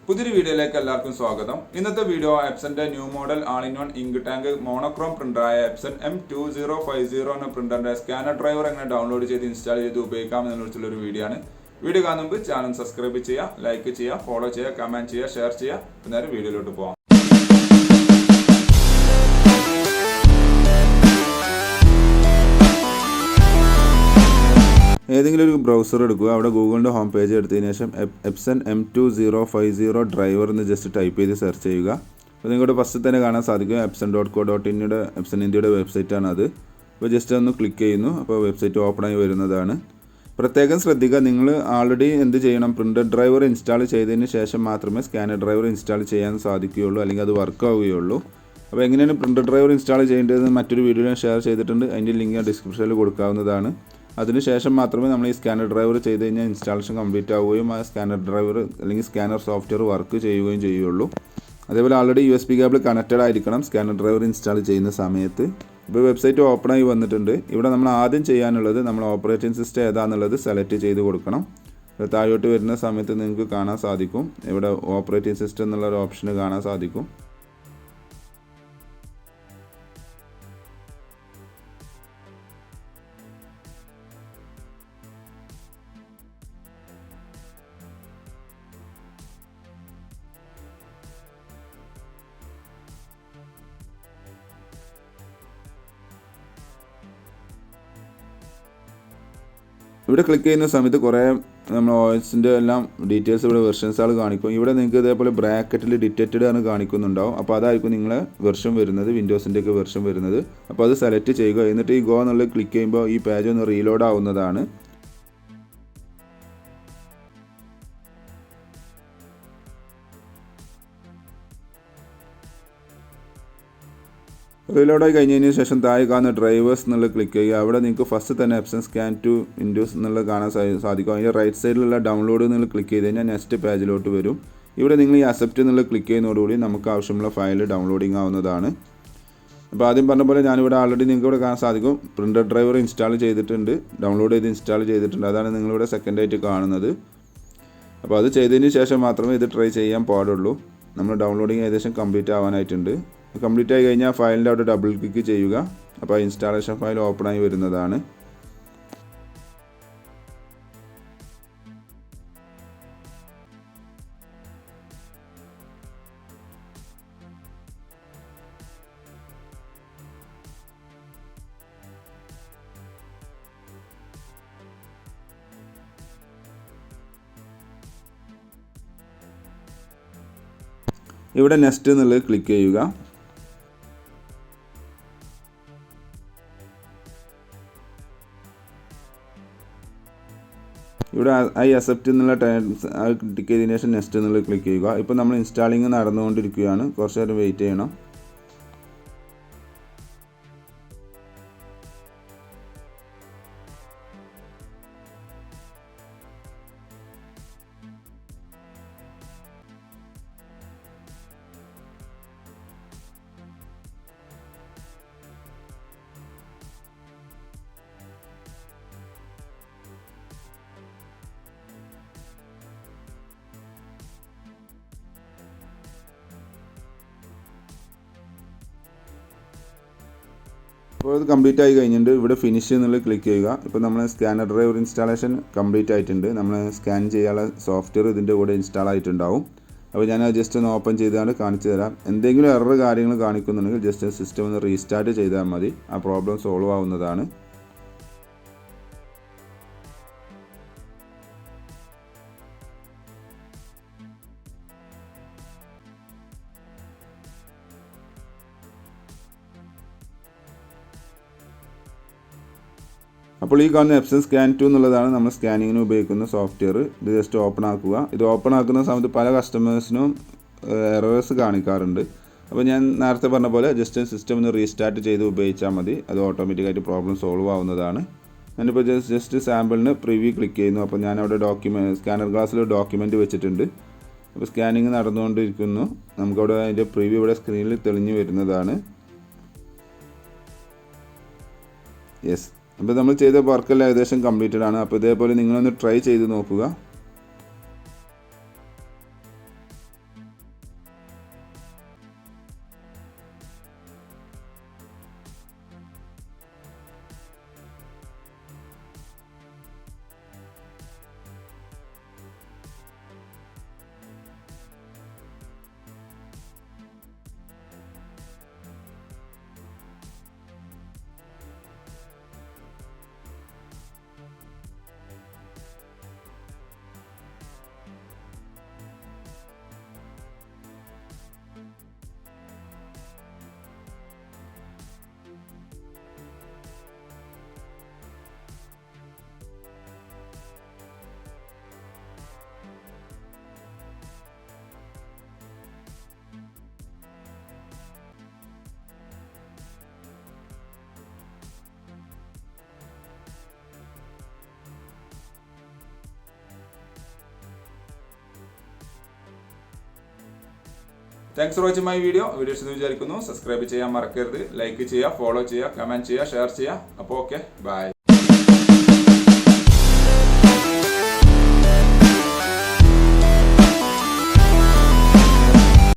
പുതിയൊരു വീഡിയോയിലേക്ക് എല്ലാവർക്കും സ്വാഗതം. ഇന്നത്തെ വീഡിയോ എപ്സന്റെ new model all in one ink tank monochrome പ്രിന്ററായ എപ്സൺ M2050 എന്ന പ്രിന്ററിന്റെ സ്കാനർ ഡ്രൈവർ എങ്ങനെ ഡൗൺലോഡ് ചെയ്ത് ഇൻസ്റ്റാൾ ചെയ്ത് ഉപയോഗിക്കാം എന്നതിനെക്കുറിച്ചുള്ള ഒരു വീഡിയോ ആണ്. വീഡിയോ കാണുന്ന മുമ്പ് ചാനൽ സബ്സ്ക്രൈബ് ചെയ്യുക, ലൈക്ക് ചെയ്യുക, ഫോളോ ചെയ്യുക, കമന്റ് ചെയ്യുക, ഷെയർ ചെയ്യുക. നേരെ വീഡിയോയിലോട്ട് പോകാം. ഏതെങ്കിലും ഒരു ബ്രൗസർ എടുക്കുക. അവിടെ ഗൂഗിളിൻ്റെ ഹോം പേജ് എടുത്തതിന് ശേഷം എപ്സൺ M2050 ഡ്രൈവർ എന്ന് ജസ്റ്റ് ടൈപ്പ് ചെയ്ത് സെർച്ച് ചെയ്യുക. അപ്പോൾ നിങ്ങളുടെ ഫസ്റ്റ് തന്നെ കാണാൻ സാധിക്കും epson.co.in എപ്സൺ ഇന്ത്യയുടെ വെബ്സൈറ്റാണ് അത്. അപ്പോൾ ജസ്റ്റ് ഒന്ന് ക്ലിക്ക് ചെയ്യുന്നു. അപ്പോൾ വെബ്സൈറ്റ് ഓപ്പണായി വരുന്നതാണ്. പ്രത്യേകം ശ്രദ്ധിക്കുക, നിങ്ങൾ ആൾറെഡി എന്ത് ചെയ്യണം, പ്രിൻ്റർ ഡ്രൈവർ ഇൻസ്റ്റാൾ ചെയ്തതിന് ശേഷം മാത്രമേ സ്കാനർ ഡ്രൈവർ ഇൻസ്റ്റാൾ ചെയ്യാൻ സാധിക്കുകയുള്ളൂ, അല്ലെങ്കിൽ അത് വർക്ക് ആവുകയുള്ളൂ. അപ്പോൾ എങ്ങനെയാണ് പ്രിൻ്റർ ഡ്രൈവർ ഇൻസ്റ്റാൾ ചെയ്യേണ്ടതെന്ന് മറ്റൊരു വീഡിയോയിൽ ഷെയർ ചെയ്തിട്ടുണ്ട്. അതിൻ്റെ ലിങ്ക് ഡിസ്ക്രിപ്ഷനിൽ കൊടുക്കാവുന്നതാണ്. അതിനുശേഷം മാത്രമേ നമ്മൾ ഈ സ്കാനർ ഡ്രൈവർ ചെയ്ത് കഴിഞ്ഞാൽ ഇൻസ്റ്റാളേഷൻ കംപ്ലീറ്റ് ആവുകയും ആ സ്കാനർ ഡ്രൈവർ അല്ലെങ്കിൽ സ്കാനർ സോഫ്റ്റ്വെയർ വർക്ക് ചെയ്യുകയും ചെയ്യുള്ളൂ. അതേപോലെ ആൾറെഡി USB കേബിൾ കണക്റ്റഡ് ആയിരിക്കണം സ്കാനർ ഡ്രൈവർ ഇൻസ്റ്റാൾ ചെയ്യുന്ന സമയത്ത്. ഇപ്പോൾ വെബ്സൈറ്റ് ഓപ്പണായി വന്നിട്ടുണ്ട്. ഇവിടെ നമ്മൾ ആദ്യം ചെയ്യാനുള്ളത് നമ്മൾ ഓപ്പറേറ്റിംഗ് സിസ്റ്റം ഏതാണെന്നുള്ളത് സെലക്ട് ചെയ്ത് കൊടുക്കണം. താഴോട്ട് വരുന്ന സമയത്ത് നിങ്ങൾക്ക് കാണാൻ സാധിക്കും, ഇവിടെ ഓപ്പറേറ്റിംഗ് സിസ്റ്റം എന്നുള്ള ഒരു ഓപ്ഷൻ കാണാൻ സാധിക്കും. ഇവിടെ ക്ലിക്ക് ചെയ്യുന്ന സമയത്ത് കുറേ നമ്മൾ OSൻ്റെ എല്ലാം ഡീറ്റെയിൽസ് ഇവിടെ വെർഷൻസുകൾ കാണിക്കും. ഇവിടെ നിങ്ങൾക്ക് ഇതേപോലെ ബ്രാക്കറ്റിൽ ഡിറ്റക്റ്റഡ് ആണ് കാണിക്കുന്നുണ്ടാവും. അപ്പോൾ അതായിരിക്കും നിങ്ങളെ വെർഷൻ വരുന്നത്, വിൻഡോസിൻ്റെയൊക്കെ വെർഷൻ വരുന്നത്. അപ്പോൾ അത് സെലക്ട് ചെയ്യുക. എന്നിട്ട് ഈ ഗോ എന്നുള്ളത് ക്ലിക്ക് ചെയ്യുമ്പോൾ ഈ പേജ് ഒന്ന് റീലോഡ് ആവുന്നതാണ്. റീലോഡായി കഴിഞ്ഞതിന് ശേഷം താഴെ കാണുന്ന ഡ്രൈവേഴ്സ് എന്നുള്ളത് ക്ലിക്ക് ചെയ്യുക. അവിടെ നിങ്ങൾക്ക് ഫസ്റ്റ് തന്നെ എപ്സൺ സ്കാൻ ടു വിൻഡോസ് എന്നുള്ളത് കാണാൻ സാധിക്കും. അതിൻ്റെ റൈറ്റ് സൈഡിലുള്ള ഡൗൺലോഡ് എന്നുള്ളത് ക്ലിക്ക് ചെയ്ത് കഴിഞ്ഞാൽ നെക്സ്റ്റ് പേജിലോട്ട് വരും. ഇവിടെ നിങ്ങൾ ഈ അക്സെപ്റ്റ് എന്നുള്ളത് ക്ലിക്ക് ചെയ്യുന്നതോടുകൂടി നമുക്ക് ആവശ്യമുള്ള ഫയൽ ഡൗൺലോഡിങ് ആവുന്നതാണ്. അപ്പോൾ ആദ്യം പറഞ്ഞ പോലെ ഞാനിവിടെ ആൾറെഡി നിങ്ങൾക്ക് ഇവിടെ കാണാൻ സാധിക്കും പ്രിൻ്റർ ഡ്രൈവർ ഇൻസ്റ്റാൾ ചെയ്തിട്ടുണ്ട്, ഡൗൺലോഡ് ചെയ്ത് ഇൻസ്റ്റാൾ ചെയ്തിട്ടുണ്ട്. അതാണ് നിങ്ങളിവിടെ സെക്കൻഡായിട്ട് കാണുന്നത്. അപ്പോൾ അത് ചെയ്തതിന് ശേഷം മാത്രമേ ഇത് ട്രൈ ചെയ്യാൻ പാടുള്ളൂ. നമ്മൾ ഡൗൺലോഡിങ് ഏകദേശം കംപ്ലീറ്റ് ആവാനായിട്ടുണ്ട്. കംപ്ലീറ്റ് ആയി കഴിഞ്ഞാൽ ഫയലിൻ്റെ അവിടെ ഡബിൾ ക്ലിക്ക് ചെയ്യുക. അപ്പോൾ ഇൻസ്റ്റാളേഷൻ ഫയൽ ഓപ്പണായി വരുന്നതാണ്. ഇവിടെ നെക്സ്റ്റ് എന്നുള്ളത് ക്ലിക്ക് ചെയ്യുക. ഇവിടെ ഐ അക്സെപ്റ്റ് എന്നുള്ള ടൈംസ് ക്ലിക്ക് ചെയ്തതിന് ശേഷം നെക്സ്റ്റ് എന്നുള്ളത് ക്ലിക്ക് ചെയ്യുക. ഇപ്പോൾ നമ്മൾ ഇൻസ്റ്റാളിങ് നടന്നുകൊണ്ടിരിക്കുകയാണ്, കുറച്ച് നേരം വെയിറ്റ് ചെയ്യണം. അപ്പോൾ ഇത് കംപ്ലീറ്റ് ആയി കഴിഞ്ഞിട്ടുണ്ട്. ഇവിടെ ഫിനിഷ് എന്നുള്ളത് ക്ലിക്ക് ചെയ്യുക. ഇപ്പോൾ നമ്മൾ സ്കാനർ ഡ്രൈവർ ഇൻസ്റ്റാളേഷൻ കംപ്ലീറ്റ് ആയിട്ടുണ്ട്. നമ്മൾ സ്കാൻ ചെയ്യാനുള്ള സോഫ്റ്റ്വെയർ ഇതിൻ്റെ കൂടെ ഇൻസ്റ്റാൾ ആയിട്ടുണ്ടാവും. അപ്പോൾ ഞാൻ ജസ്റ്റ് ഒന്ന് ഓപ്പൺ ചെയ്താണ് കാണിച്ചു തരാം. എന്തെങ്കിലും എറർ കാര്യങ്ങൾ കാണിക്കുന്നുണ്ടെങ്കിൽ ജസ്റ്റ് സിസ്റ്റം ഒന്ന് റീസ്റ്റാർട്ട് ചെയ്താൽ മതി, ആ പ്രോബ്ലം സോൾവ് ആവുന്നതാണ്. അപ്പോൾ ഈ കാണുന്ന എപ്സൺ സ്കാൻ 2 എന്നുള്ളതാണ് നമ്മൾ സ്കാനിങ്ങിന് ഉപയോഗിക്കുന്ന സോഫ്റ്റ്വെയർ. ഇത് ജസ്റ്റ് ഓപ്പൺ ആക്കുക. ഇത് ഓപ്പൺ ആക്കുന്ന സമയത്ത് പല കസ്റ്റമേഴ്സിനും എറേഴ്സ് കാണിക്കാറുണ്ട്. അപ്പോൾ ഞാൻ നേരത്തെ പറഞ്ഞ പോലെ ജസ്റ്റ് സിസ്റ്റം ഒന്ന് റീസ്റ്റാർട്ട് ചെയ്ത് ഉപയോഗിച്ചാൽ മതി, അത് ഓട്ടോമാറ്റിക്കായിട്ട് പ്രോബ്ലം സോൾവ് ആവുന്നതാണ്. ഞാനിപ്പോൾ ജസ്റ്റ് സാമ്പിളിന് പ്രിവ്യൂ ക്ലിക്ക് ചെയ്യുന്നു. അപ്പോൾ ഞാനവിടെ സ്കാനർ ഗ്ലാസ്സിൽ ഡോക്യുമെൻറ്റ് വെച്ചിട്ടുണ്ട്. അപ്പോൾ സ്കാനിങ് നടന്നുകൊണ്ടിരിക്കുന്നു. നമുക്കവിടെ അതിൻ്റെ പ്രിവ്യൂ ഇവിടെ സ്ക്രീനിൽ തെളിഞ്ഞു വരുന്നതാണ്. യെസ്, അപ്പോൾ നമ്മൾ ചെയ്ത വർക്കെല്ലാം ഏകദേശം കംപ്ലീറ്റഡ്. ആണ്. അപ്പോൾ ഇതേപോലെ നിങ്ങളൊന്ന് ട്രൈ ചെയ്ത് നോക്കുക. Thanks for watching my videos എന്ന് വിചാരിക്കുന്നു. സബ്സ്ക്രൈബ് ചെയ്യാൻ മറക്കരുത്, ലൈക്ക് ചെയ്യുക, ഫോളോ ചെയ്യുക, കമൻറ്റ് ചെയ്യുക, ഷെയർ ചെയ്യുക. അപ്പോൾ ഓക്കെ, ബൈ.